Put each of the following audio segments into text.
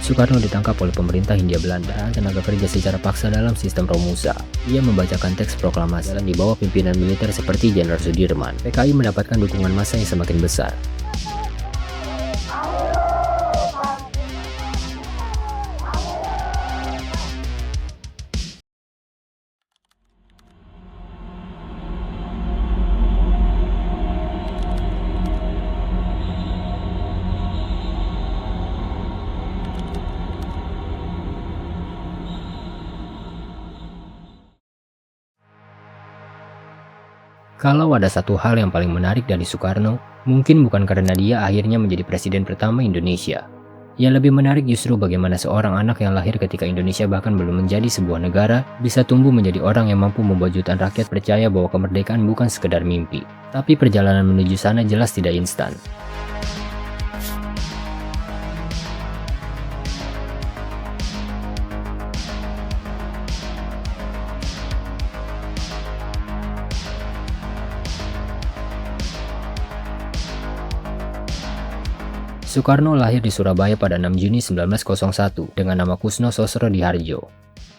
Soekarno ditangkap oleh pemerintah Hindia Belanda dan tenaga kerja secara paksa dalam sistem Romusa. Ia membacakan teks proklamasi di bawah pimpinan militer seperti Jenderal Sudirman. PKI mendapatkan dukungan massa yang semakin besar. Kalau ada satu hal yang paling menarik dari Soekarno, mungkin bukan karena dia akhirnya menjadi presiden pertama Indonesia. Yang lebih menarik justru bagaimana seorang anak yang lahir ketika Indonesia bahkan belum menjadi sebuah negara, bisa tumbuh menjadi orang yang mampu membuat jutaan rakyat percaya bahwa kemerdekaan bukan sekedar mimpi. Tapi perjalanan menuju sana jelas tidak instan. Soekarno lahir di Surabaya pada 6 Juni 1901 dengan nama Kusno Sosrodihardjo.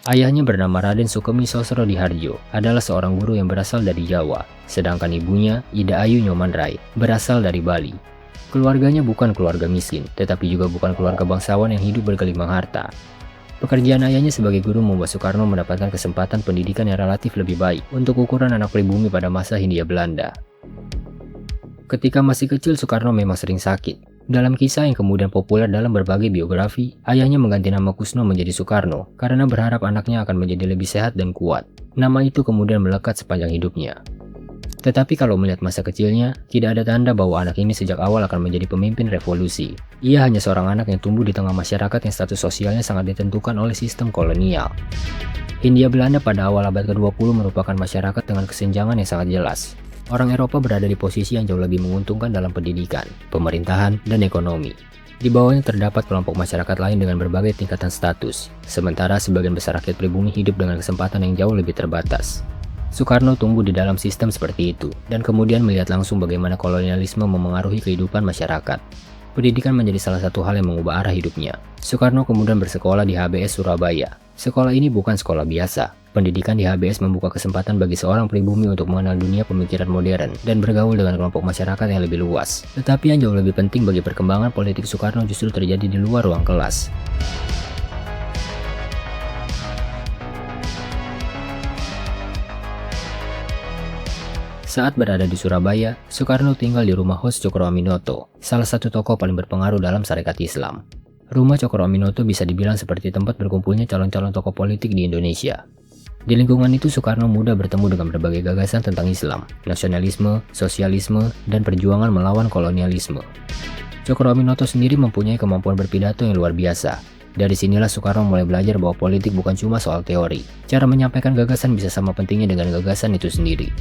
Ayahnya bernama Raden Sukemi Sosrodihardjo, adalah seorang guru yang berasal dari Jawa, sedangkan ibunya, Ida Ayu Nyomanrai, berasal dari Bali. Keluarganya bukan keluarga miskin, tetapi juga bukan keluarga bangsawan yang hidup bergelimang harta. Pekerjaan ayahnya sebagai guru membuat Soekarno mendapatkan kesempatan pendidikan yang relatif lebih baik untuk ukuran anak pribumi pada masa Hindia Belanda. Ketika masih kecil, Soekarno memang sering sakit. Dalam kisah yang kemudian populer dalam berbagai biografi, ayahnya mengganti nama Kusno menjadi Soekarno karena berharap anaknya akan menjadi lebih sehat dan kuat. Nama itu kemudian melekat sepanjang hidupnya. Tetapi kalau melihat masa kecilnya, tidak ada tanda bahwa anak ini sejak awal akan menjadi pemimpin revolusi. Ia hanya seorang anak yang tumbuh di tengah masyarakat yang status sosialnya sangat ditentukan oleh sistem kolonial. Hindia Belanda pada awal abad ke-20 merupakan masyarakat dengan kesenjangan yang sangat jelas. Orang Eropa berada di posisi yang jauh lebih menguntungkan dalam pendidikan, pemerintahan, dan ekonomi. Di bawahnya terdapat kelompok masyarakat lain dengan berbagai tingkatan status, sementara sebagian besar rakyat pribumi hidup dengan kesempatan yang jauh lebih terbatas. Soekarno tumbuh di dalam sistem seperti itu, dan kemudian melihat langsung bagaimana kolonialisme memengaruhi kehidupan masyarakat. Pendidikan menjadi salah satu hal yang mengubah arah hidupnya. Soekarno kemudian bersekolah di HBS Surabaya. Sekolah ini bukan sekolah biasa. Pendidikan di HBS membuka kesempatan bagi seorang pribumi untuk mengenal dunia pemikiran modern dan bergaul dengan kelompok masyarakat yang lebih luas. Tetapi yang jauh lebih penting bagi perkembangan politik Soekarno justru terjadi di luar ruang kelas. Saat berada di Surabaya, Soekarno tinggal di rumah Hos Cokro Aminoto, salah satu tokoh paling berpengaruh dalam syarikat Islam. Rumah Cokro Aminoto bisa dibilang seperti tempat berkumpulnya calon-calon tokoh politik di Indonesia. Di lingkungan itu, Soekarno mudah bertemu dengan berbagai gagasan tentang Islam, nasionalisme, sosialisme, dan perjuangan melawan kolonialisme. Cokro Aminoto sendiri mempunyai kemampuan berpidato yang luar biasa. Dari sinilah Soekarno mulai belajar bahwa politik bukan cuma soal teori. Cara menyampaikan gagasan bisa sama pentingnya dengan gagasan itu sendiri.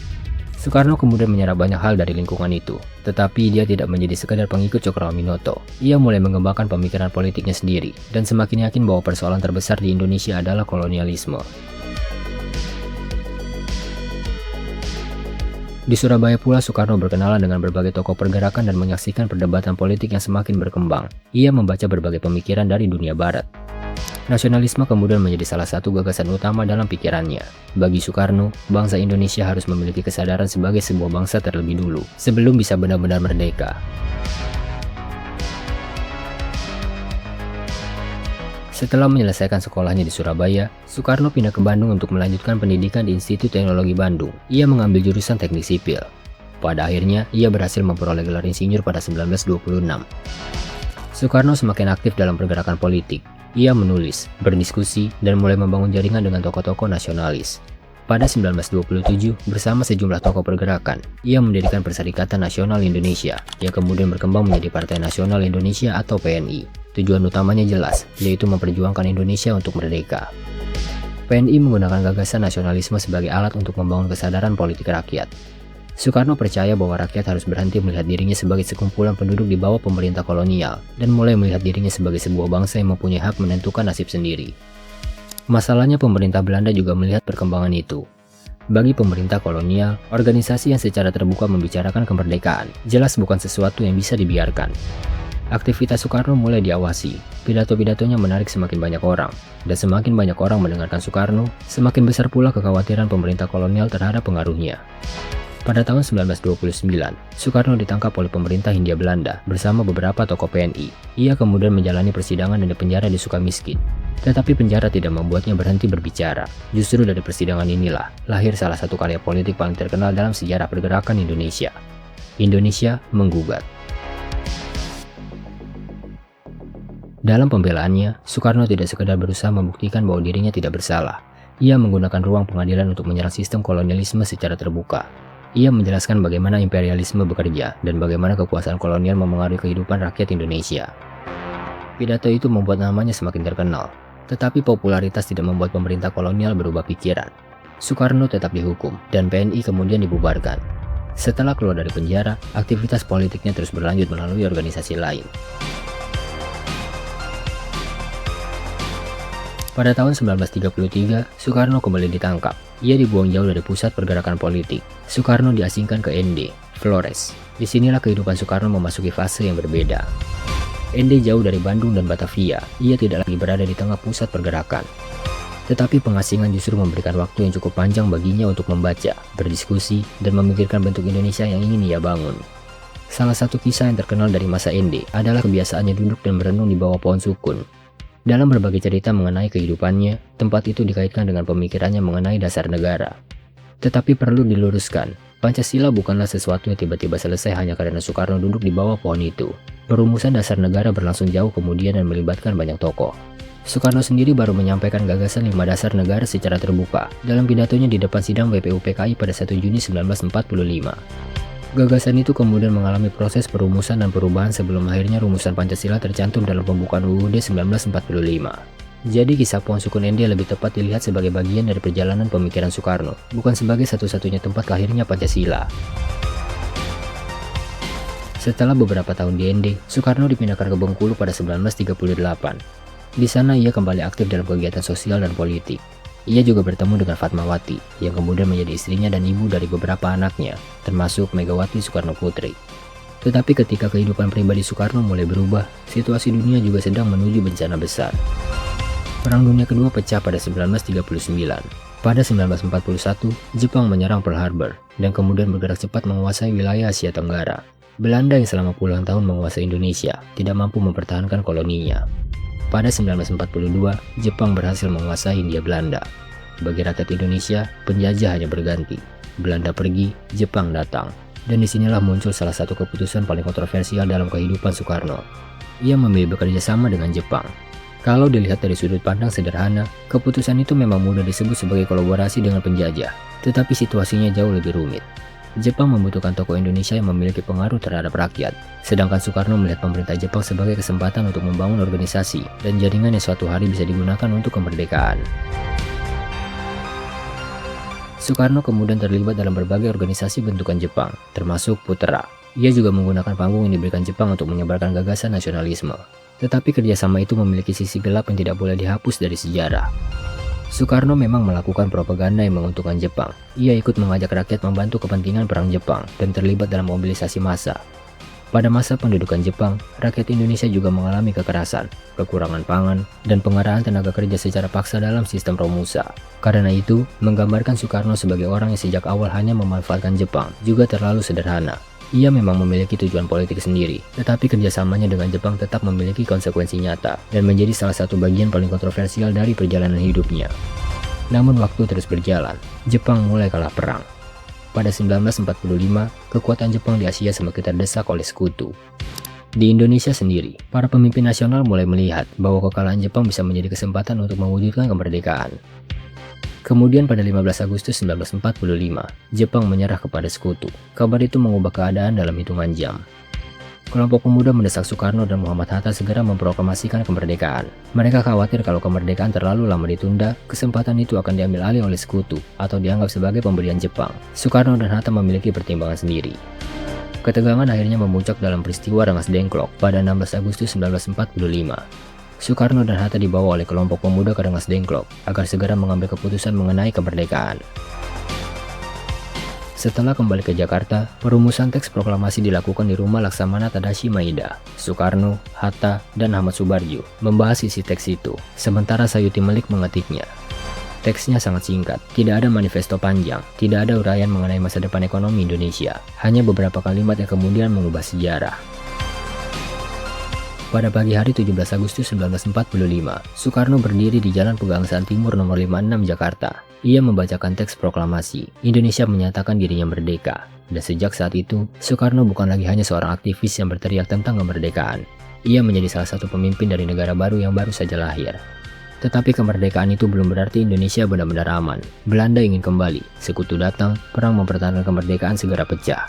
Soekarno kemudian menyerap banyak hal dari lingkungan itu, tetapi dia tidak menjadi sekadar pengikut Cokro Aminoto. Ia mulai mengembangkan pemikiran politiknya sendiri, dan semakin yakin bahwa persoalan terbesar di Indonesia adalah kolonialisme. Di Surabaya pula, Soekarno berkenalan dengan berbagai tokoh pergerakan dan menyaksikan perdebatan politik yang semakin berkembang. Ia membaca berbagai pemikiran dari dunia barat. Nasionalisme kemudian menjadi salah satu gagasan utama dalam pikirannya. Bagi Soekarno, bangsa Indonesia harus memiliki kesadaran sebagai sebuah bangsa terlebih dulu, sebelum bisa benar-benar merdeka. Setelah menyelesaikan sekolahnya di Surabaya, Soekarno pindah ke Bandung untuk melanjutkan pendidikan di Institut Teknologi Bandung. Ia mengambil jurusan teknik sipil. Pada akhirnya, ia berhasil memperoleh gelar insinyur pada 1926. Soekarno semakin aktif dalam pergerakan politik. Ia menulis, berdiskusi, dan mulai membangun jaringan dengan tokoh-tokoh nasionalis. Pada 1927, bersama sejumlah tokoh pergerakan, ia mendirikan Perserikatan Nasional Indonesia, yang kemudian berkembang menjadi Partai Nasional Indonesia atau PNI. Tujuan utamanya jelas, yaitu memperjuangkan Indonesia untuk merdeka. PNI menggunakan gagasan nasionalisme sebagai alat untuk membangun kesadaran politik rakyat. Soekarno percaya bahwa rakyat harus berhenti melihat dirinya sebagai sekumpulan penduduk di bawah pemerintah kolonial, dan mulai melihat dirinya sebagai sebuah bangsa yang mempunyai hak menentukan nasib sendiri. Masalahnya, pemerintah Belanda juga melihat perkembangan itu. Bagi pemerintah kolonial, organisasi yang secara terbuka membicarakan kemerdekaan jelas bukan sesuatu yang bisa dibiarkan. Aktivitas Soekarno mulai diawasi. Pidato-pidatonya menarik semakin banyak orang, dan semakin banyak orang mendengarkan Soekarno, semakin besar pula kekhawatiran pemerintah kolonial terhadap pengaruhnya. Pada tahun 1929, Soekarno ditangkap oleh pemerintah Hindia Belanda bersama beberapa tokoh PNI. Ia kemudian menjalani persidangan dan dipenjara di Sukamiskin. Tetapi penjara tidak membuatnya berhenti berbicara. Justru dari persidangan inilah lahir salah satu karya politik paling terkenal dalam sejarah pergerakan Indonesia. Indonesia Menggugat. Dalam pembelaannya, Soekarno tidak sekedar berusaha membuktikan bahwa dirinya tidak bersalah. Ia menggunakan ruang pengadilan untuk menyerang sistem kolonialisme secara terbuka. Ia menjelaskan bagaimana imperialisme bekerja dan bagaimana kekuasaan kolonial memengaruhi kehidupan rakyat Indonesia. Pidato itu membuat namanya semakin terkenal, tetapi popularitas tidak membuat pemerintah kolonial berubah pikiran. Soekarno tetap dihukum dan PNI kemudian dibubarkan. Setelah keluar dari penjara, aktivitas politiknya terus berlanjut melalui organisasi lain. Pada tahun 1933, Soekarno kembali ditangkap. Ia dibuang jauh dari pusat pergerakan politik. Soekarno diasingkan ke ND, Flores. Disinilah kehidupan Soekarno memasuki fase yang berbeda. ND jauh dari Bandung dan Batavia. Ia tidak lagi berada di tengah pusat pergerakan. Tetapi pengasingan justru memberikan waktu yang cukup panjang baginya untuk membaca, berdiskusi, dan memikirkan bentuk Indonesia yang ingin ia bangun. Salah satu kisah yang terkenal dari masa ND adalah kebiasaannya duduk dan merenung di bawah pohon sukun. Dalam berbagai cerita mengenai kehidupannya, tempat itu dikaitkan dengan pemikirannya mengenai dasar negara. Tetapi perlu diluruskan, Pancasila bukanlah sesuatu yang tiba-tiba selesai hanya karena Soekarno duduk di bawah pohon itu. Perumusan dasar negara berlangsung jauh kemudian dan melibatkan banyak tokoh. Soekarno sendiri baru menyampaikan gagasan 5 dasar negara secara terbuka dalam pidatonya di depan sidang BPUPKI pada 1 Juni 1945. Gagasan itu kemudian mengalami proses perumusan dan perubahan sebelum akhirnya rumusan Pancasila tercantum dalam pembukaan UUD 1945. Jadi kisah pohon sukun ND lebih tepat dilihat sebagai bagian dari perjalanan pemikiran Soekarno, bukan sebagai satu-satunya tempat lahirnya Pancasila. Setelah beberapa tahun di ND, Soekarno dipindahkan ke Bengkulu pada 1938. Di sana ia kembali aktif dalam kegiatan sosial dan politik. Ia juga bertemu dengan Fatmawati, yang kemudian menjadi istrinya dan ibu dari beberapa anaknya, termasuk Megawati Soekarno Putri. Tetapi ketika kehidupan pribadi Soekarno mulai berubah, situasi dunia juga sedang menuju bencana besar. Perang Dunia Kedua pecah pada 1939. Pada 1941, Jepang menyerang Pearl Harbor, dan kemudian bergerak cepat menguasai wilayah Asia Tenggara. Belanda yang selama puluhan tahun menguasai Indonesia, tidak mampu mempertahankan koloninya. Pada 1942, Jepang berhasil menguasai Hindia Belanda. Bagi rakyat Indonesia, penjajah hanya berganti. Belanda pergi, Jepang datang. Dan disinilah muncul salah satu keputusan paling kontroversial dalam kehidupan Soekarno. Ia memilih bekerja sama dengan Jepang. Kalau dilihat dari sudut pandang sederhana, keputusan itu memang mudah disebut sebagai kolaborasi dengan penjajah. Tetapi situasinya jauh lebih rumit. Jepang membutuhkan tokoh Indonesia yang memiliki pengaruh terhadap rakyat, sedangkan Soekarno melihat pemerintah Jepang sebagai kesempatan untuk membangun organisasi dan jaringan yang suatu hari bisa digunakan untuk kemerdekaan. Soekarno kemudian terlibat dalam berbagai organisasi bentukan Jepang, termasuk Putra. Ia juga menggunakan panggung yang diberikan Jepang untuk menyebarkan gagasan nasionalisme. Tetapi kerjasama itu memiliki sisi gelap yang tidak boleh dihapus dari sejarah. Soekarno memang melakukan propaganda yang menguntungkan Jepang. Ia ikut mengajak rakyat membantu kepentingan perang Jepang dan terlibat dalam mobilisasi massa. Pada masa pendudukan Jepang, rakyat Indonesia juga mengalami kekerasan, kekurangan pangan, dan pengerahan tenaga kerja secara paksa dalam sistem Romusa. Karena itu, menggambarkan Soekarno sebagai orang yang sejak awal hanya memanfaatkan Jepang juga terlalu sederhana. Ia memang memiliki tujuan politik sendiri, tetapi kerjasamanya dengan Jepang tetap memiliki konsekuensi nyata dan menjadi salah satu bagian paling kontroversial dari perjalanan hidupnya. Namun waktu terus berjalan, Jepang mulai kalah perang. Pada 1945, kekuatan Jepang di Asia semakin terdesak oleh sekutu. Di Indonesia sendiri, para pemimpin nasional mulai melihat bahwa kekalahan Jepang bisa menjadi kesempatan untuk mewujudkan kemerdekaan. Kemudian pada 15 Agustus 1945, Jepang menyerah kepada sekutu. Kabar itu mengubah keadaan dalam hitungan jam. Kelompok pemuda mendesak Soekarno dan Muhammad Hatta segera memproklamasikan kemerdekaan. Mereka khawatir kalau kemerdekaan terlalu lama ditunda, kesempatan itu akan diambil alih oleh sekutu atau dianggap sebagai pemberian Jepang. Soekarno dan Hatta memiliki pertimbangan sendiri. Ketegangan akhirnya memuncak dalam peristiwa Rengas Dengklok pada 16 Agustus 1945. Soekarno dan Hatta dibawa oleh kelompok pemuda ke Rengas Dengklok agar segera mengambil keputusan mengenai kemerdekaan. Setelah kembali ke Jakarta, perumusan teks proklamasi dilakukan di rumah Laksamana Tadashi Maeda. Soekarno, Hatta, dan Ahmad Subarjo membahas isi teks itu, sementara Sayuti Melik mengetiknya. Teksnya sangat singkat, tidak ada manifesto panjang, tidak ada uraian mengenai masa depan ekonomi Indonesia, hanya beberapa kalimat yang kemudian mengubah sejarah. Pada pagi hari 17 Agustus 1945, Soekarno berdiri di Jalan Pegangsaan Timur nomor 56 Jakarta. Ia membacakan teks proklamasi, Indonesia menyatakan dirinya merdeka. Dan sejak saat itu, Soekarno bukan lagi hanya seorang aktivis yang berteriak tentang kemerdekaan. Ia menjadi salah satu pemimpin dari negara baru yang baru saja lahir. Tetapi kemerdekaan itu belum berarti Indonesia benar-benar aman. Belanda ingin kembali, sekutu datang, perang mempertahankan kemerdekaan segera pecah.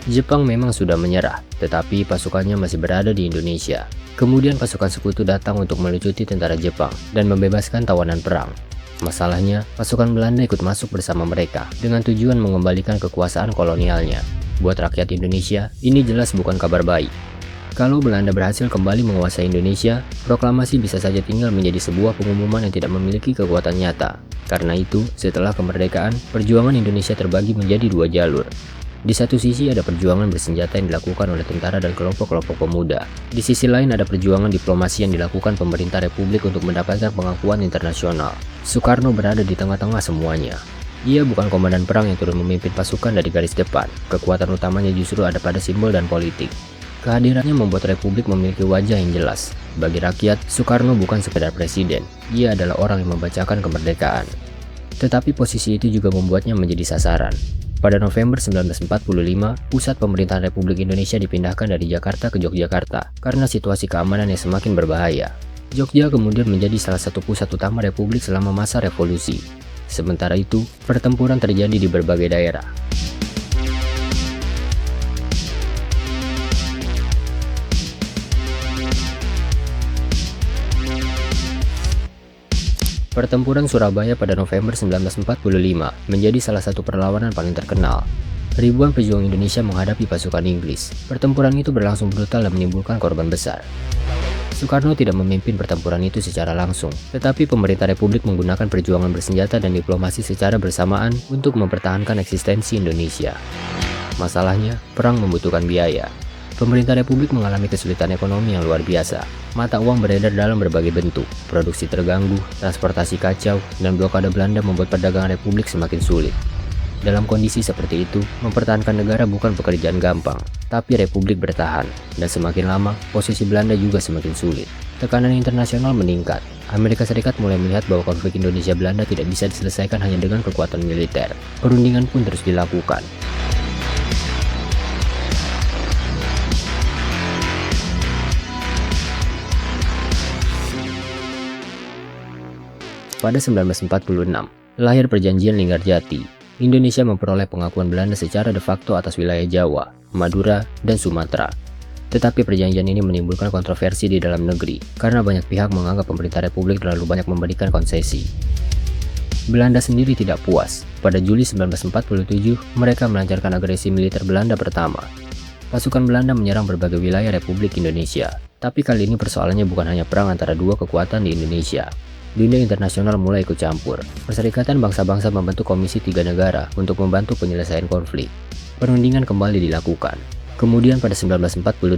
Jepang memang sudah menyerah, tetapi pasukannya masih berada di Indonesia. Kemudian pasukan sekutu datang untuk melucuti tentara Jepang dan membebaskan tawanan perang. Masalahnya, pasukan Belanda ikut masuk bersama mereka dengan tujuan mengembalikan kekuasaan kolonialnya. Buat rakyat Indonesia, ini jelas bukan kabar baik. Kalau Belanda berhasil kembali menguasai Indonesia, proklamasi bisa saja tinggal menjadi sebuah pengumuman yang tidak memiliki kekuatan nyata. Karena itu, setelah kemerdekaan, perjuangan Indonesia terbagi menjadi dua jalur. Di satu sisi ada perjuangan bersenjata yang dilakukan oleh tentara dan kelompok-kelompok pemuda. Di sisi lain ada perjuangan diplomasi yang dilakukan pemerintah Republik untuk mendapatkan pengakuan internasional. Soekarno berada di tengah-tengah semuanya. Ia bukan komandan perang yang turun memimpin pasukan dari garis depan. Kekuatan utamanya justru ada pada simbol dan politik. Kehadirannya membuat Republik memiliki wajah yang jelas. Bagi rakyat, Soekarno bukan sekedar presiden. Ia adalah orang yang membacakan kemerdekaan. Tetapi posisi itu juga membuatnya menjadi sasaran. Pada November 1945, pusat pemerintahan Republik Indonesia dipindahkan dari Jakarta ke Yogyakarta karena situasi keamanan yang semakin berbahaya. Jogja kemudian menjadi salah satu pusat utama Republik selama masa revolusi. Sementara itu, pertempuran terjadi di berbagai daerah. Pertempuran Surabaya pada November 1945 menjadi salah satu perlawanan paling terkenal. Ribuan pejuang Indonesia menghadapi pasukan Inggris. Pertempuran itu berlangsung brutal dan menimbulkan korban besar. Soekarno tidak memimpin pertempuran itu secara langsung, tetapi pemerintah Republik menggunakan perjuangan bersenjata dan diplomasi secara bersamaan untuk mempertahankan eksistensi Indonesia. Masalahnya, perang membutuhkan biaya. Pemerintah Republik mengalami kesulitan ekonomi yang luar biasa. Mata uang beredar dalam berbagai bentuk, produksi terganggu, transportasi kacau, dan blokade Belanda membuat perdagangan Republik semakin sulit. Dalam kondisi seperti itu, mempertahankan negara bukan pekerjaan gampang, tapi Republik bertahan, dan semakin lama, posisi Belanda juga semakin sulit. Tekanan internasional meningkat. Amerika Serikat mulai melihat bahwa konflik Indonesia-Belanda tidak bisa diselesaikan hanya dengan kekuatan militer. Perundingan pun terus dilakukan. Pada 1946, lahir Perjanjian Linggarjati. Indonesia memperoleh pengakuan Belanda secara de facto atas wilayah Jawa, Madura, dan Sumatera. Tetapi perjanjian ini menimbulkan kontroversi di dalam negeri, karena banyak pihak menganggap pemerintah Republik terlalu banyak memberikan konsesi. Belanda sendiri tidak puas. Pada Juli 1947, mereka melancarkan agresi militer Belanda pertama. Pasukan Belanda menyerang berbagai wilayah Republik Indonesia. Tapi kali ini persoalannya bukan hanya perang antara dua kekuatan di Indonesia. Dunia internasional mulai ikut campur. Perserikatan Bangsa-Bangsa membentuk Komisi 3 Negara untuk membantu penyelesaian konflik. Perundingan kembali dilakukan. Kemudian pada 1948,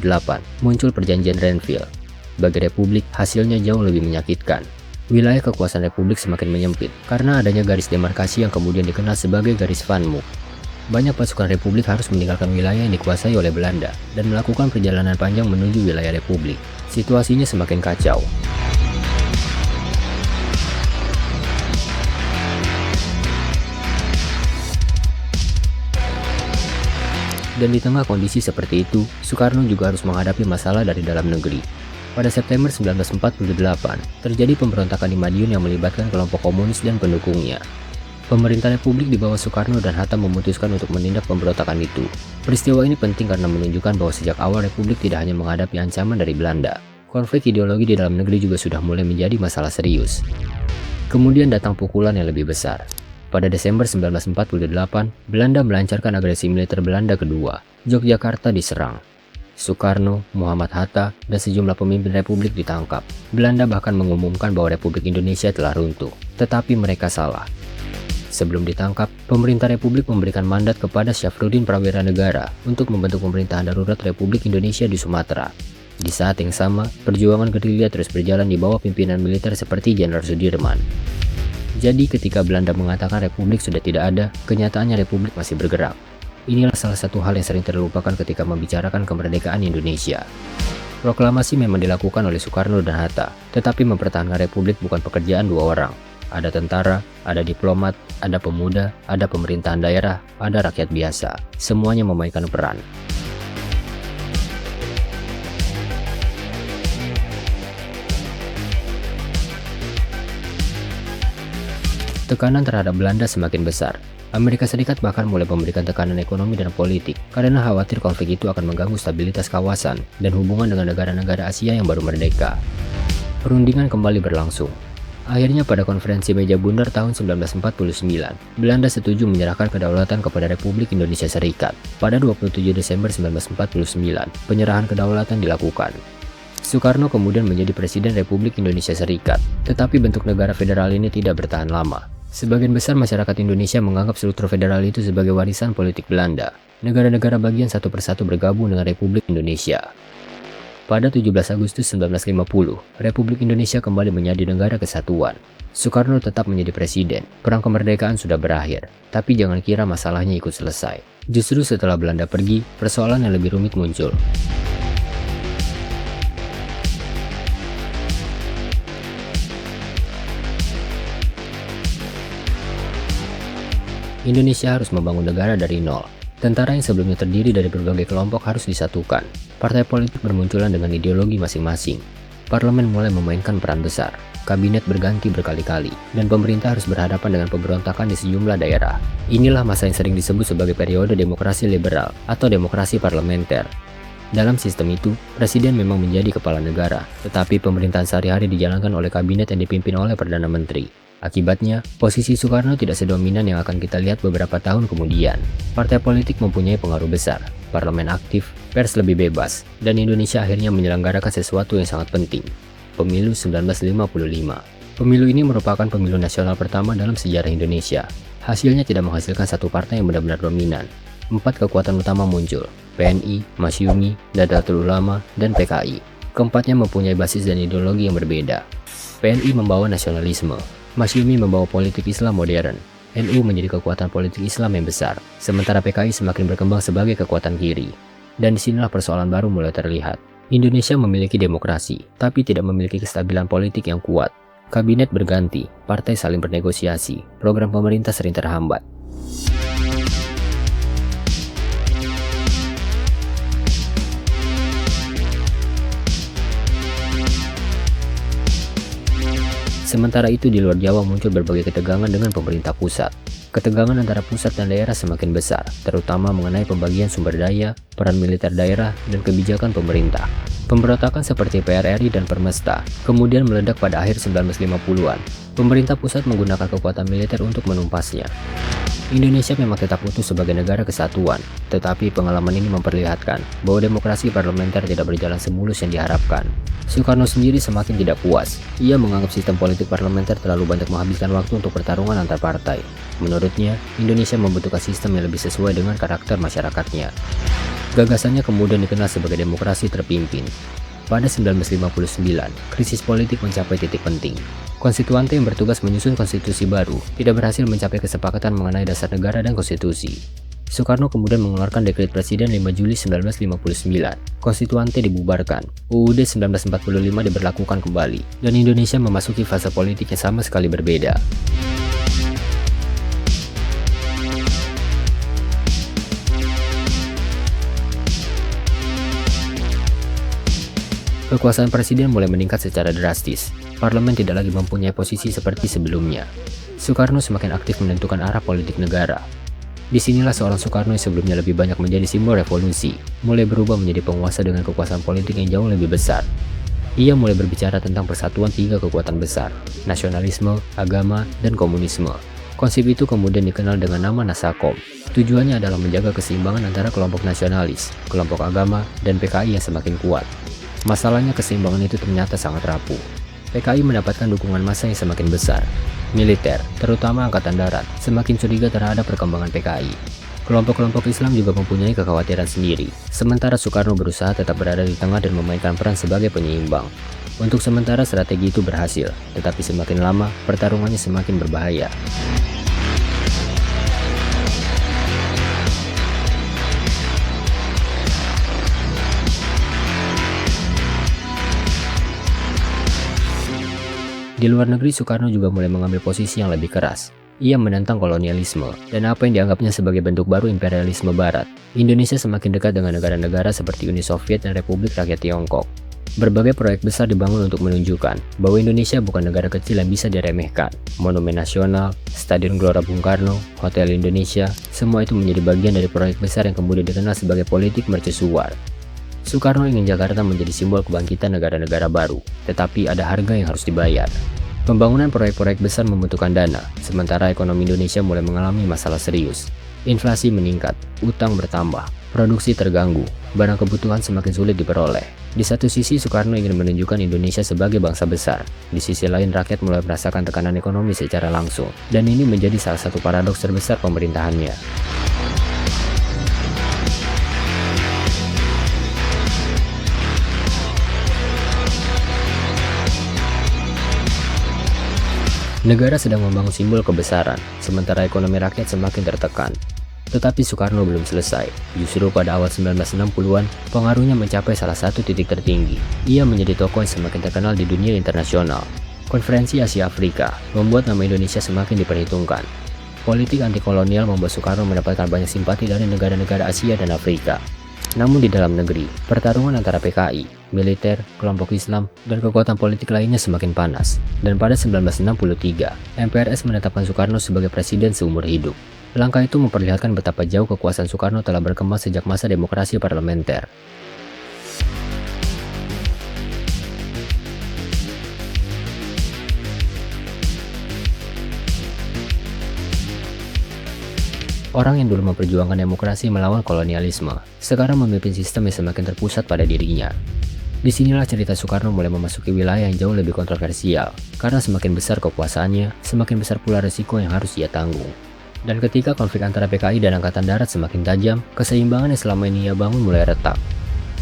muncul Perjanjian Renville. Bagi Republik, hasilnya jauh lebih menyakitkan. Wilayah kekuasaan Republik semakin menyempit, karena adanya garis demarkasi yang kemudian dikenal sebagai garis Van Mook. Banyak pasukan Republik harus meninggalkan wilayah yang dikuasai oleh Belanda, dan melakukan perjalanan panjang menuju wilayah Republik. Situasinya semakin kacau. Dan di tengah kondisi seperti itu, Soekarno juga harus menghadapi masalah dari dalam negeri. Pada September 1948, terjadi pemberontakan di Madiun yang melibatkan kelompok komunis dan pendukungnya. Pemerintah Republik di bawah Soekarno dan Hatta memutuskan untuk menindak pemberontakan itu. Peristiwa ini penting karena menunjukkan bahwa sejak awal Republik tidak hanya menghadapi ancaman dari Belanda. Konflik ideologi di dalam negeri juga sudah mulai menjadi masalah serius. Kemudian datang pukulan yang lebih besar. Pada Desember 1948, Belanda melancarkan agresi militer Belanda kedua. Yogyakarta diserang. Soekarno, Muhammad Hatta, dan sejumlah pemimpin republik ditangkap. Belanda bahkan mengumumkan bahwa Republik Indonesia telah runtuh. Tetapi mereka salah. Sebelum ditangkap, pemerintah republik memberikan mandat kepada Syafruddin Prawira Negara untuk membentuk pemerintahan darurat Republik Indonesia di Sumatera. Di saat yang sama, perjuangan gerilya terus berjalan di bawah pimpinan militer seperti Jenderal Sudirman. Jadi ketika Belanda mengatakan republik sudah tidak ada, kenyataannya republik masih bergerak. Inilah salah satu hal yang sering terlupakan ketika membicarakan kemerdekaan Indonesia. Proklamasi memang dilakukan oleh Soekarno dan Hatta, tetapi mempertahankan republik bukan pekerjaan dua orang. Ada tentara, ada diplomat, ada pemuda, ada pemerintahan daerah, ada rakyat biasa. Semuanya memainkan peran. Tekanan terhadap Belanda semakin besar. Amerika Serikat bahkan mulai memberikan tekanan ekonomi dan politik karena khawatir konflik itu akan mengganggu stabilitas kawasan dan hubungan dengan negara-negara Asia yang baru merdeka. Perundingan kembali berlangsung. Akhirnya pada konferensi meja bundar tahun 1949, Belanda setuju menyerahkan kedaulatan kepada Republik Indonesia Serikat. Pada 27 Desember 1949, penyerahan kedaulatan dilakukan. Soekarno kemudian menjadi Presiden Republik Indonesia Serikat, tetapi bentuk negara federal ini tidak bertahan lama. Sebagian besar masyarakat Indonesia menganggap struktur federal itu sebagai warisan politik Belanda. Negara-negara bagian satu persatu bergabung dengan Republik Indonesia. Pada 17 Agustus 1950, Republik Indonesia kembali menjadi negara kesatuan. Soekarno tetap menjadi presiden. Perang kemerdekaan sudah berakhir, tapi jangan kira masalahnya ikut selesai. Justru setelah Belanda pergi, persoalan yang lebih rumit muncul. Indonesia harus membangun negara dari nol. Tentara yang sebelumnya terdiri dari berbagai kelompok harus disatukan. Partai politik bermunculan dengan ideologi masing-masing. Parlemen mulai memainkan peran besar. Kabinet berganti berkali-kali, dan pemerintah harus berhadapan dengan pemberontakan di sejumlah daerah. Inilah masa yang sering disebut sebagai periode demokrasi liberal atau demokrasi parlementer. Dalam sistem itu, presiden memang menjadi kepala negara, tetapi pemerintahan sehari-hari dijalankan oleh kabinet yang dipimpin oleh Perdana Menteri. Akibatnya, posisi Soekarno tidak sedominan yang akan kita lihat beberapa tahun kemudian. Partai politik mempunyai pengaruh besar, parlemen aktif, pers lebih bebas, dan Indonesia akhirnya menyelenggarakan sesuatu yang sangat penting, Pemilu 1955. Pemilu ini merupakan pemilu nasional pertama dalam sejarah Indonesia. Hasilnya tidak menghasilkan satu partai yang benar-benar dominan. 4 kekuatan utama muncul, PNI, Masyumi, Nahdlatul Ulama, dan PKI. Keempatnya mempunyai basis dan ideologi yang berbeda. PNI membawa nasionalisme, Masyumi membawa politik Islam modern, NU menjadi kekuatan politik Islam yang besar, sementara PKI semakin berkembang sebagai kekuatan kiri. Dan disinilah persoalan baru mulai terlihat. Indonesia memiliki demokrasi, tapi tidak memiliki kestabilan politik yang kuat. Kabinet berganti, partai saling bernegosiasi, program pemerintah sering terhambat. Sementara itu di luar Jawa muncul berbagai ketegangan dengan pemerintah pusat. Ketegangan antara pusat dan daerah semakin besar, terutama mengenai pembagian sumber daya, peran militer daerah, dan kebijakan pemerintah. Pemberontakan seperti PRRI dan Permesta kemudian meledak pada akhir 1950-an. Pemerintah pusat menggunakan kekuatan militer untuk menumpasnya. Indonesia memang tetap utuh sebagai negara kesatuan, tetapi pengalaman ini memperlihatkan bahwa demokrasi parlementer tidak berjalan semulus yang diharapkan. Soekarno sendiri semakin tidak puas. Ia menganggap sistem politik parlementer terlalu banyak menghabiskan waktu untuk pertarungan antar partai. Menurutnya, Indonesia membutuhkan sistem yang lebih sesuai dengan karakter masyarakatnya. Gagasannya kemudian dikenal sebagai demokrasi terpimpin. Pada 1959, krisis politik mencapai titik penting. Konstituante yang bertugas menyusun konstitusi baru tidak berhasil mencapai kesepakatan mengenai dasar negara dan konstitusi. Soekarno kemudian mengeluarkan dekret Presiden 5 Juli 1959. Konstituante dibubarkan, UUD 1945 diberlakukan kembali, dan Indonesia memasuki fase politik yang sama sekali berbeda. Kekuasaan presiden mulai meningkat secara drastis. Parlemen tidak lagi mempunyai posisi seperti sebelumnya. Soekarno semakin aktif menentukan arah politik negara. Disinilah seorang Soekarno yang sebelumnya lebih banyak menjadi simbol revolusi, mulai berubah menjadi penguasa dengan kekuasaan politik yang jauh lebih besar. Ia mulai berbicara tentang persatuan tiga kekuatan besar, nasionalisme, agama, dan komunisme. Konsep itu kemudian dikenal dengan nama Nasakom. Tujuannya adalah menjaga keseimbangan antara kelompok nasionalis, kelompok agama, dan PKI yang semakin kuat. Masalahnya keseimbangan itu ternyata sangat rapuh. PKI mendapatkan dukungan massa yang semakin besar. Militer, terutama Angkatan Darat, semakin curiga terhadap perkembangan PKI. Kelompok-kelompok Islam juga mempunyai kekhawatiran sendiri, sementara Soekarno berusaha tetap berada di tengah dan memainkan peran sebagai penyeimbang. Untuk sementara strategi itu berhasil, tetapi semakin lama pertarungannya semakin berbahaya. Di luar negeri, Soekarno juga mulai mengambil posisi yang lebih keras. Ia menentang kolonialisme dan apa yang dianggapnya sebagai bentuk baru imperialisme Barat. Indonesia semakin dekat dengan negara-negara seperti Uni Soviet dan Republik Rakyat Tiongkok. Berbagai proyek besar dibangun untuk menunjukkan bahwa Indonesia bukan negara kecil yang bisa diremehkan. Monumen Nasional, Stadion Gelora Bung Karno, Hotel Indonesia, semua itu menjadi bagian dari proyek besar yang kemudian dikenal sebagai politik mercusuar. Soekarno ingin Jakarta menjadi simbol kebangkitan negara-negara baru, tetapi ada harga yang harus dibayar. Pembangunan proyek-proyek besar membutuhkan dana, sementara ekonomi Indonesia mulai mengalami masalah serius. Inflasi meningkat, utang bertambah, produksi terganggu, barang kebutuhan semakin sulit diperoleh. Di satu sisi, Soekarno ingin menunjukkan Indonesia sebagai bangsa besar. Di sisi lain, rakyat mulai merasakan tekanan ekonomi secara langsung, dan ini menjadi salah satu paradoks terbesar pemerintahannya. Negara sedang membangun simbol kebesaran, sementara ekonomi rakyat semakin tertekan. Tetapi Soekarno belum selesai. Justru pada awal 1960-an, pengaruhnya mencapai salah satu titik tertinggi. Ia menjadi tokoh yang semakin terkenal di dunia internasional. Konferensi Asia Afrika membuat nama Indonesia semakin diperhitungkan. Politik anti-kolonial membuat Soekarno mendapatkan banyak simpati dari negara-negara Asia dan Afrika. Namun di dalam negeri, pertarungan antara PKI, militer, kelompok Islam, dan kekuatan politik lainnya semakin panas. Dan pada 1963, MPRS menetapkan Soekarno sebagai presiden seumur hidup. Langkah itu memperlihatkan betapa jauh kekuasaan Soekarno telah berkembang sejak masa demokrasi parlementer. Orang yang dulu memperjuangkan demokrasi melawan kolonialisme, sekarang memimpin sistem yang semakin terpusat pada dirinya. Disinilah cerita Soekarno mulai memasuki wilayah yang jauh lebih kontroversial, karena semakin besar kekuasaannya, semakin besar pula risiko yang harus ia tanggung. Dan ketika konflik antara PKI dan Angkatan Darat semakin tajam, keseimbangan yang selama ini ia bangun mulai retak.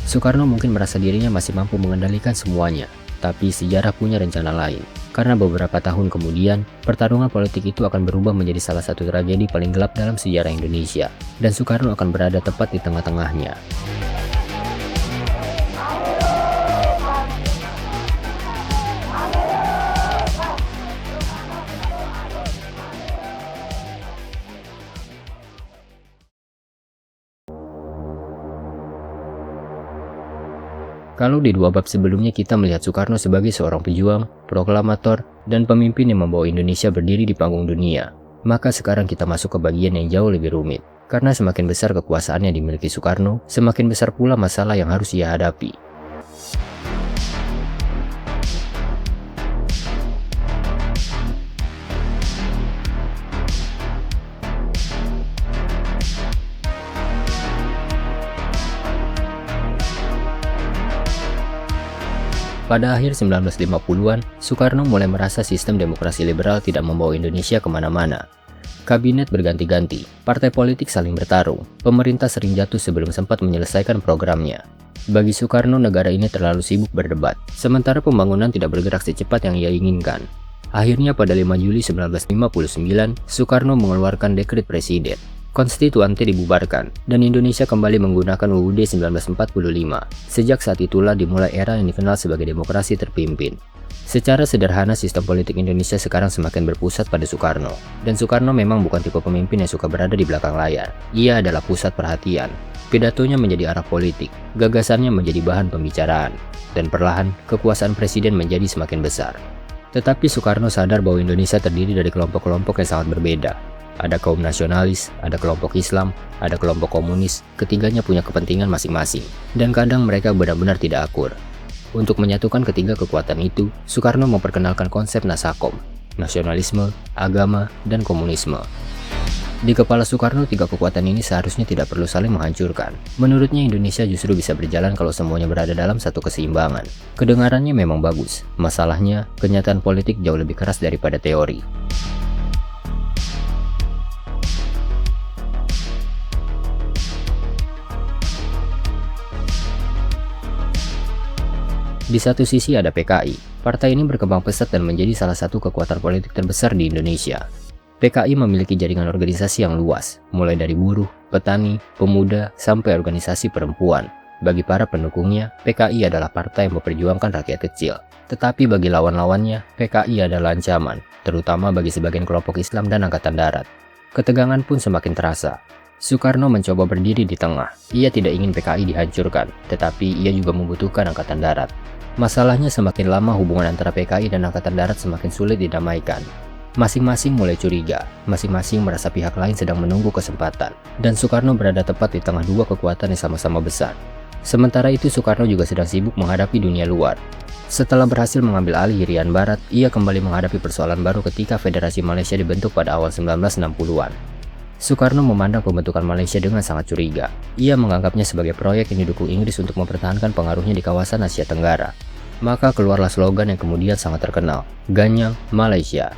Soekarno mungkin merasa dirinya masih mampu mengendalikan semuanya, tapi sejarah punya rencana lain. Karena beberapa tahun kemudian, pertarungan politik itu akan berubah menjadi salah satu tragedi paling gelap dalam sejarah Indonesia, dan Soekarno akan berada tepat di tengah-tengahnya. Kalau di dua bab sebelumnya kita melihat Soekarno sebagai seorang pejuang, proklamator, dan pemimpin yang membawa Indonesia berdiri di panggung dunia, maka sekarang kita masuk ke bagian yang jauh lebih rumit. Karena semakin besar kekuasaan yang dimiliki Soekarno, semakin besar pula masalah yang harus ia hadapi. Pada akhir 1950-an, Soekarno mulai merasa sistem demokrasi liberal tidak membawa Indonesia kemana-mana. Kabinet berganti-ganti, partai politik saling bertarung, pemerintah sering jatuh sebelum sempat menyelesaikan programnya. Bagi Soekarno, negara ini terlalu sibuk berdebat, sementara pembangunan tidak bergerak secepat yang ia inginkan. Akhirnya pada 5 Juli 1959, Soekarno mengeluarkan dekret presiden. Konstituante dibubarkan, dan Indonesia kembali menggunakan UUD 1945. Sejak saat itulah dimulai era yang dikenal sebagai demokrasi terpimpin. Secara sederhana, sistem politik Indonesia sekarang semakin berpusat pada Soekarno. Dan Soekarno memang bukan tipe pemimpin yang suka berada di belakang layar. Ia adalah pusat perhatian. Pidatonya menjadi arah politik, gagasannya menjadi bahan pembicaraan. Dan perlahan, kekuasaan presiden menjadi semakin besar. Tetapi Soekarno sadar bahwa Indonesia terdiri dari kelompok-kelompok yang sangat berbeda. Ada kaum nasionalis, ada kelompok Islam, ada kelompok komunis, ketiganya punya kepentingan masing-masing. Dan kadang mereka benar-benar tidak akur. Untuk menyatukan ketiga kekuatan itu, Soekarno memperkenalkan konsep Nasakom, nasionalisme, agama, dan komunisme. Di kepala Soekarno, tiga kekuatan ini seharusnya tidak perlu saling menghancurkan. Menurutnya Indonesia justru bisa berjalan kalau semuanya berada dalam satu keseimbangan. Kedengarannya memang bagus, masalahnya kenyataan politik jauh lebih keras daripada teori. Di satu sisi ada PKI. Partai ini berkembang pesat dan menjadi salah satu kekuatan politik terbesar di Indonesia. PKI memiliki jaringan organisasi yang luas, mulai dari buruh, petani, pemuda, sampai organisasi perempuan. Bagi para pendukungnya, PKI adalah partai yang memperjuangkan rakyat kecil. Tetapi bagi lawan-lawannya, PKI adalah ancaman, terutama bagi sebagian kelompok Islam dan Angkatan Darat. Ketegangan pun semakin terasa. Soekarno mencoba berdiri di tengah. Ia tidak ingin PKI dihancurkan, tetapi ia juga membutuhkan Angkatan Darat. Masalahnya semakin lama hubungan antara PKI dan Angkatan Darat semakin sulit didamaikan. Masing-masing mulai curiga, masing-masing merasa pihak lain sedang menunggu kesempatan, dan Soekarno berada tepat di tengah dua kekuatan yang sama-sama besar. Sementara itu Soekarno juga sedang sibuk menghadapi dunia luar. Setelah berhasil mengambil alih Irian Barat, ia kembali menghadapi persoalan baru ketika Federasi Malaysia dibentuk pada awal 1960-an. Soekarno memandang pembentukan Malaysia dengan sangat curiga. Ia menganggapnya sebagai proyek yang didukung Inggris untuk mempertahankan pengaruhnya di kawasan Asia Tenggara. Maka keluarlah slogan yang kemudian sangat terkenal, Ganyang Malaysia.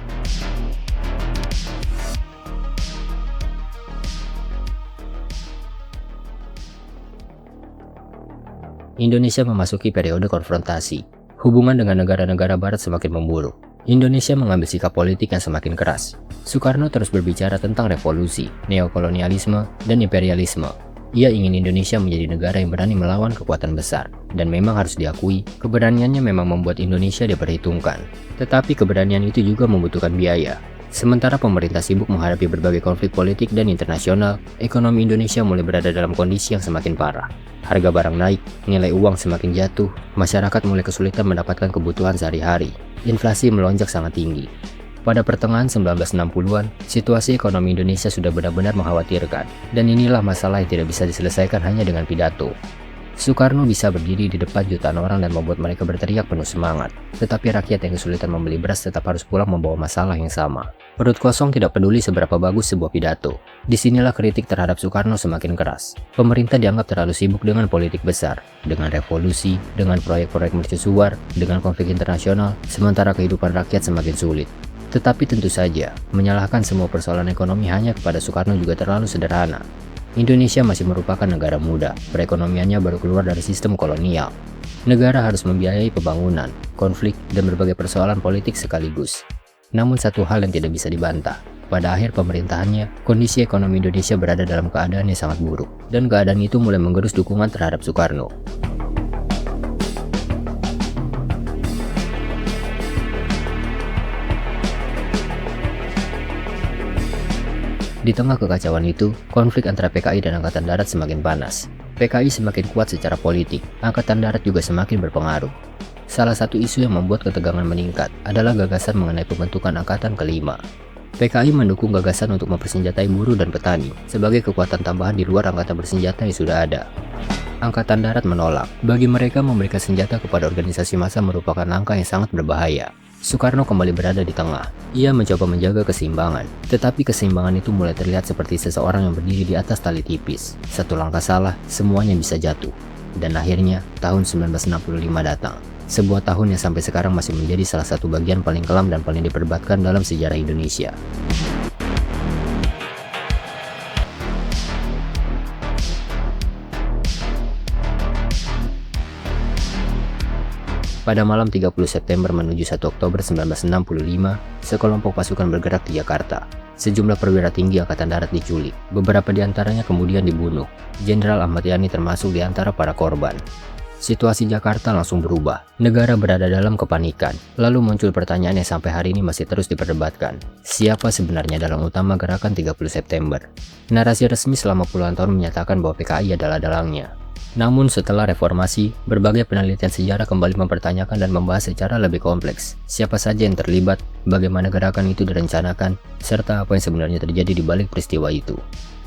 Indonesia memasuki periode konfrontasi. Hubungan dengan negara-negara barat semakin memburuk. Indonesia mengambil sikap politik yang semakin keras. Soekarno terus berbicara tentang revolusi, neokolonialisme, dan imperialisme. Ia ingin Indonesia menjadi negara yang berani melawan kekuatan besar. Dan memang harus diakui, keberaniannya memang membuat Indonesia diperhitungkan. Tetapi keberanian itu juga membutuhkan biaya. Sementara pemerintah sibuk menghadapi berbagai konflik politik dan internasional, ekonomi Indonesia mulai berada dalam kondisi yang semakin parah. Harga barang naik, nilai uang semakin jatuh, masyarakat mulai kesulitan mendapatkan kebutuhan sehari-hari. Inflasi melonjak sangat tinggi. Pada pertengahan 1960-an, situasi ekonomi Indonesia sudah benar-benar mengkhawatirkan, dan inilah masalah yang tidak bisa diselesaikan hanya dengan pidato. Soekarno bisa berdiri di depan jutaan orang dan membuat mereka berteriak penuh semangat, tetapi rakyat yang kesulitan membeli beras tetap harus pulang membawa masalah yang sama. Perut kosong tidak peduli seberapa bagus sebuah pidato. Disinilah kritik terhadap Soekarno semakin keras. Pemerintah dianggap terlalu sibuk dengan politik besar, dengan revolusi, dengan proyek-proyek mercusuar, dengan konflik internasional, sementara kehidupan rakyat semakin sulit. Tetapi tentu saja, menyalahkan semua persoalan ekonomi hanya kepada Soekarno juga terlalu sederhana. Indonesia masih merupakan negara muda, perekonomiannya baru keluar dari sistem kolonial. Negara harus membiayai pembangunan, konflik, dan berbagai persoalan politik sekaligus. Namun satu hal yang tidak bisa dibantah, pada akhir pemerintahannya, kondisi ekonomi Indonesia berada dalam keadaan yang sangat buruk, dan keadaan itu mulai menggerus dukungan terhadap Soekarno. Di tengah kekacauan itu, konflik antara PKI dan Angkatan Darat semakin panas. PKI semakin kuat secara politik, Angkatan Darat juga semakin berpengaruh. Salah satu isu yang membuat ketegangan meningkat adalah gagasan mengenai pembentukan Angkatan Kelima. PKI mendukung gagasan untuk mempersenjatai buruh dan petani sebagai kekuatan tambahan di luar angkatan bersenjata yang sudah ada. Angkatan Darat menolak. Bagi mereka, memberikan senjata kepada organisasi massa merupakan langkah yang sangat berbahaya. Soekarno kembali berada di tengah. Ia mencoba menjaga keseimbangan, tetapi keseimbangan itu mulai terlihat seperti seseorang yang berdiri di atas tali tipis. Satu langkah salah, semuanya bisa jatuh. Dan akhirnya, tahun 1965 datang. Sebuah tahun yang sampai sekarang masih menjadi salah satu bagian paling kelam dan paling diperdebatkan dalam sejarah Indonesia. Pada malam 30 September menuju 1 Oktober 1965, sekelompok pasukan bergerak di Jakarta. Sejumlah perwira tinggi Angkatan Darat diculik. Beberapa di antaranya kemudian dibunuh. Jenderal Ahmad Yani termasuk di antara para korban. Situasi Jakarta langsung berubah. Negara berada dalam kepanikan. Lalu muncul pertanyaan yang sampai hari ini masih terus diperdebatkan. Siapa sebenarnya dalang utama gerakan 30 September? Narasi resmi selama puluhan tahun menyatakan bahwa PKI adalah dalangnya. Namun setelah reformasi, berbagai penelitian sejarah kembali mempertanyakan dan membahas secara lebih kompleks. Siapa saja yang terlibat, bagaimana gerakan itu direncanakan, serta apa yang sebenarnya terjadi di balik peristiwa itu.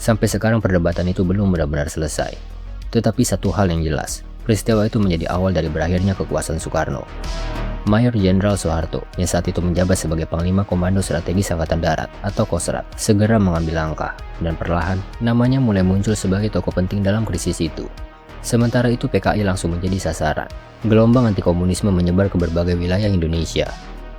Sampai sekarang perdebatan itu belum benar-benar selesai. Tetapi satu hal yang jelas, Peristiwa itu menjadi awal dari berakhirnya kekuasaan Soekarno. Mayor Jenderal Soeharto, yang saat itu menjabat sebagai Panglima Komando Strategis Angkatan Darat atau Kostrad, segera mengambil langkah, dan perlahan namanya mulai muncul sebagai tokoh penting dalam krisis itu. Sementara itu PKI langsung menjadi sasaran. Gelombang anti-komunisme menyebar ke berbagai wilayah Indonesia.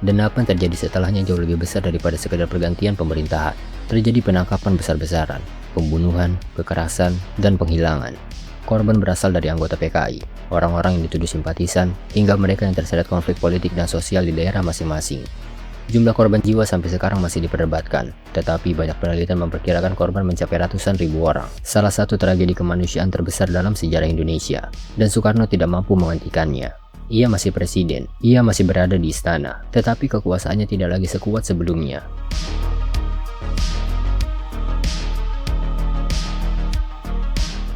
Dan apa yang terjadi setelahnya jauh lebih besar daripada sekedar pergantian pemerintahan. Terjadi penangkapan besar-besaran, pembunuhan, kekerasan, dan penghilangan. Korban berasal dari anggota PKI, orang-orang yang dituduh simpatisan, hingga mereka yang terseret konflik politik dan sosial di daerah masing-masing. Jumlah korban jiwa sampai sekarang masih diperdebatkan, tetapi banyak penelitian memperkirakan korban mencapai ratusan ribu orang. Salah satu tragedi kemanusiaan terbesar dalam sejarah Indonesia, dan Soekarno tidak mampu menghentikannya. Ia masih presiden, ia masih berada di istana, tetapi kekuasaannya tidak lagi sekuat sebelumnya.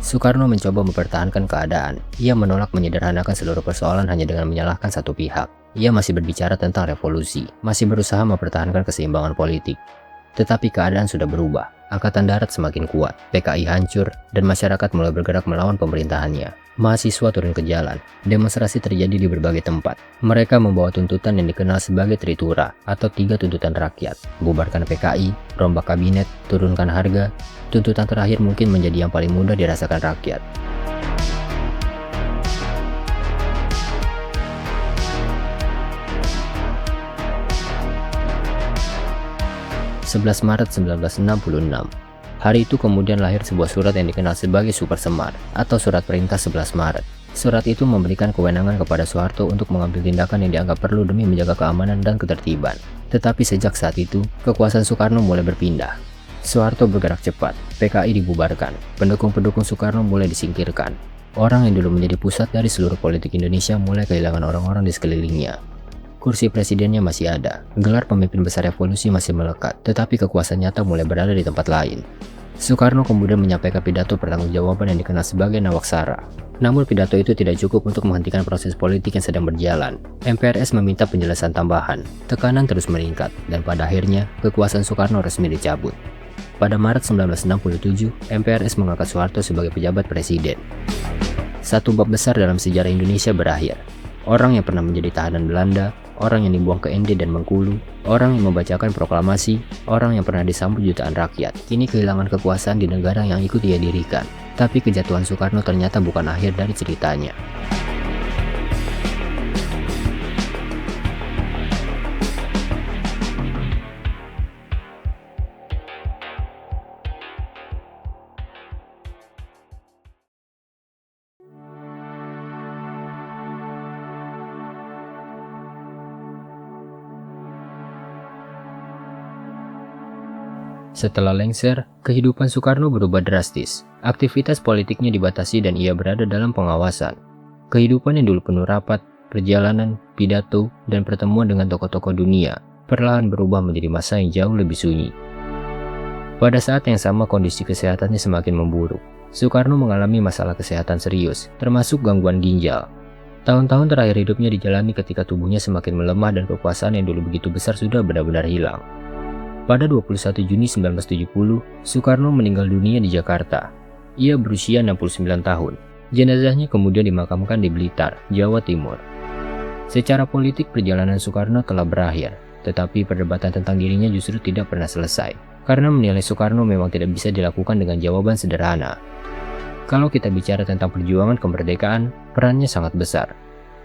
Soekarno mencoba mempertahankan keadaan. Ia menolak menyederhanakan seluruh persoalan hanya dengan menyalahkan satu pihak. Ia masih berbicara tentang revolusi, masih berusaha mempertahankan keseimbangan politik. Tetapi keadaan sudah berubah. Angkatan Darat semakin kuat, PKI hancur, dan masyarakat mulai bergerak melawan pemerintahannya. Mahasiswa turun ke jalan, demonstrasi terjadi di berbagai tempat. Mereka membawa tuntutan yang dikenal sebagai Tritura atau 3 tuntutan rakyat. Bubarkan PKI, rombak kabinet, turunkan harga. Tuntutan terakhir mungkin menjadi yang paling mudah dirasakan rakyat. 11 Maret 1966. Hari itu kemudian lahir sebuah surat yang dikenal sebagai Super Semar atau Surat Perintah 11 Maret. Surat itu memberikan kewenangan kepada Soeharto untuk mengambil tindakan yang dianggap perlu demi menjaga keamanan dan ketertiban. Tetapi sejak saat itu, kekuasaan Soekarno mulai berpindah. Soeharto bergerak cepat, PKI dibubarkan, pendukung-pendukung Soekarno mulai disingkirkan. Orang yang dulu menjadi pusat dari seluruh politik Indonesia mulai kehilangan orang-orang di sekelilingnya. Kursi presidennya masih ada, gelar pemimpin besar revolusi masih melekat, tetapi kekuasaan nyata mulai berada di tempat lain. Soekarno kemudian menyampaikan pidato pertanggungjawaban yang dikenal sebagai Nawaksara. Namun pidato itu tidak cukup untuk menghentikan proses politik yang sedang berjalan. MPRS meminta penjelasan tambahan, tekanan terus meningkat, dan pada akhirnya kekuasaan Soekarno resmi dicabut. Pada Maret 1967, MPRS mengangkat Soeharto sebagai pejabat presiden. Satu bab besar dalam sejarah Indonesia berakhir. Orang yang pernah menjadi tahanan Belanda, orang yang dibuang ke ND dan Bengkulu, orang yang membacakan proklamasi, orang yang pernah disambut jutaan rakyat, kini kehilangan kekuasaan di negara yang ikut ia dirikan. Tapi kejatuhan Soekarno ternyata bukan akhir dari ceritanya. Setelah lengser, kehidupan Soekarno berubah drastis. Aktivitas politiknya dibatasi dan ia berada dalam pengawasan. Kehidupan yang dulu penuh rapat, perjalanan, pidato, dan pertemuan dengan tokoh-tokoh dunia perlahan berubah menjadi masa yang jauh lebih sunyi. Pada saat yang sama kondisi kesehatannya semakin memburuk. Soekarno mengalami masalah kesehatan serius, termasuk gangguan ginjal. Tahun-tahun terakhir hidupnya dijalani ketika tubuhnya semakin melemah dan kekuasaan yang dulu begitu besar sudah benar-benar hilang. Pada 21 Juni 1970, Soekarno meninggal dunia di Jakarta. Ia berusia 69 tahun. Jenazahnya kemudian dimakamkan di Blitar, Jawa Timur. Secara politik perjalanan Soekarno telah berakhir, tetapi perdebatan tentang dirinya justru tidak pernah selesai, karena menilai Soekarno memang tidak bisa dilakukan dengan jawaban sederhana. Kalau kita bicara tentang perjuangan kemerdekaan, perannya sangat besar.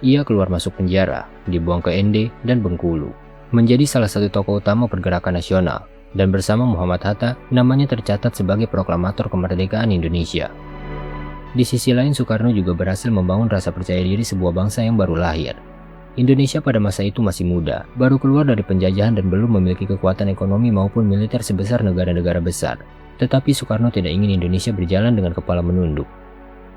Ia keluar masuk penjara, dibuang ke ND dan Bengkulu. Menjadi salah satu tokoh utama pergerakan nasional, dan bersama Muhammad Hatta, namanya tercatat sebagai proklamator kemerdekaan Indonesia. Di sisi lain, Soekarno juga berhasil membangun rasa percaya diri sebuah bangsa yang baru lahir. Indonesia pada masa itu masih muda, baru keluar dari penjajahan dan belum memiliki kekuatan ekonomi maupun militer sebesar negara-negara besar. Tetapi Soekarno tidak ingin Indonesia berjalan dengan kepala menunduk.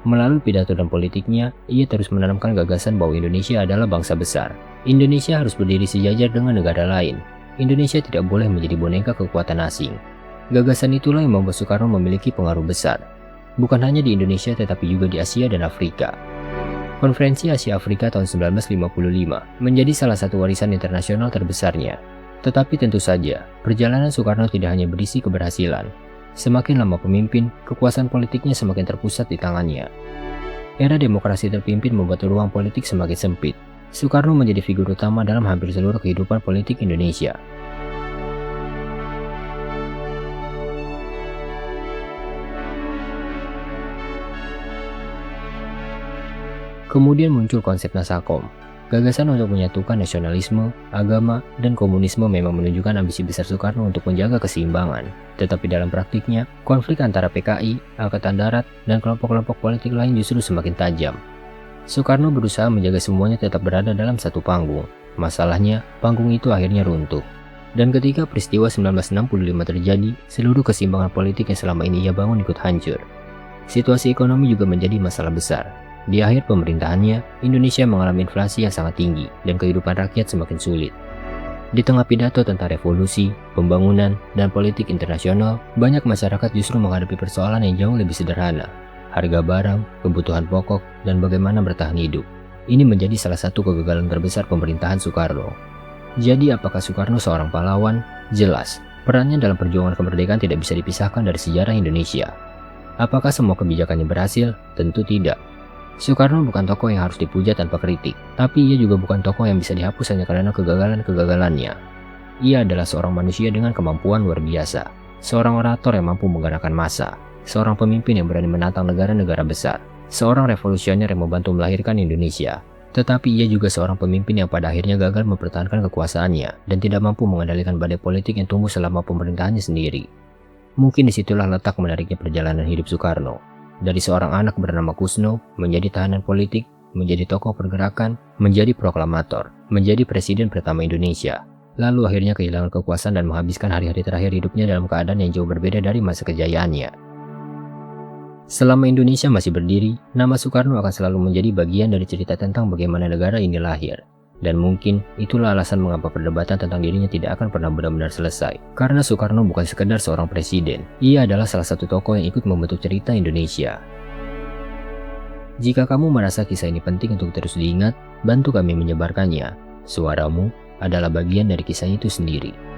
Melalui pidato dan politiknya, ia terus menanamkan gagasan bahwa Indonesia adalah bangsa besar. Indonesia harus berdiri sejajar dengan negara lain. Indonesia tidak boleh menjadi boneka kekuatan asing. Gagasan itulah yang membuat Soekarno memiliki pengaruh besar. Bukan hanya di Indonesia tetapi juga di Asia dan Afrika. Konferensi Asia Afrika tahun 1955 menjadi salah satu warisan internasional terbesarnya. Tetapi tentu saja, perjalanan Soekarno tidak hanya berisi keberhasilan. Semakin lama pemimpin, kekuasaan politiknya semakin terpusat di tangannya. Era demokrasi terpimpin membuat ruang politik semakin sempit. Soekarno menjadi figur utama dalam hampir seluruh kehidupan politik Indonesia. Kemudian muncul konsep Nasakom. Gagasan untuk menyatukan nasionalisme, agama, dan komunisme memang menunjukkan ambisi besar Soekarno untuk menjaga keseimbangan. Tetapi dalam praktiknya, konflik antara PKI, Angkatan Darat, dan kelompok-kelompok politik lain justru semakin tajam. Soekarno berusaha menjaga semuanya tetap berada dalam satu panggung. Masalahnya, panggung itu akhirnya runtuh. Dan ketika peristiwa 1965 terjadi, seluruh keseimbangan politik yang selama ini ia bangun ikut hancur. Situasi ekonomi juga menjadi masalah besar. Di akhir pemerintahannya, Indonesia mengalami inflasi yang sangat tinggi dan kehidupan rakyat semakin sulit. Di tengah pidato tentang revolusi, pembangunan, dan politik internasional, banyak masyarakat justru menghadapi persoalan yang jauh lebih sederhana. Harga barang, kebutuhan pokok, dan bagaimana bertahan hidup. Ini menjadi salah satu kegagalan terbesar pemerintahan Soekarno. Jadi apakah Soekarno seorang pahlawan? Jelas, perannya dalam perjuangan kemerdekaan tidak bisa dipisahkan dari sejarah Indonesia. Apakah semua kebijakannya berhasil? Tentu tidak. Soekarno bukan tokoh yang harus dipuja tanpa kritik, tapi ia juga bukan tokoh yang bisa dihapus hanya karena kegagalan-kegagalannya. Ia adalah seorang manusia dengan kemampuan luar biasa, seorang orator yang mampu menggerakkan massa, seorang pemimpin yang berani menantang negara-negara besar, seorang revolusioner yang membantu melahirkan Indonesia. Tetapi ia juga seorang pemimpin yang pada akhirnya gagal mempertahankan kekuasaannya dan tidak mampu mengendalikan badai politik yang tumbuh selama pemerintahannya sendiri. Mungkin disitulah letak menariknya perjalanan hidup Soekarno. Dari seorang anak bernama Kusno, menjadi tahanan politik, menjadi tokoh pergerakan, menjadi proklamator, menjadi presiden pertama Indonesia. Lalu akhirnya kehilangan kekuasaan dan menghabiskan hari-hari terakhir hidupnya dalam keadaan yang jauh berbeda dari masa kejayaannya. Selama Indonesia masih berdiri, nama Soekarno akan selalu menjadi bagian dari cerita tentang bagaimana negara ini lahir. Dan mungkin itulah alasan mengapa perdebatan tentang dirinya tidak akan pernah benar-benar selesai. Karena Soekarno bukan sekedar seorang presiden, ia adalah salah satu tokoh yang ikut membentuk cerita Indonesia. Jika kamu merasa kisah ini penting untuk terus diingat, bantu kami menyebarkannya. Suaramu adalah bagian dari kisah itu sendiri.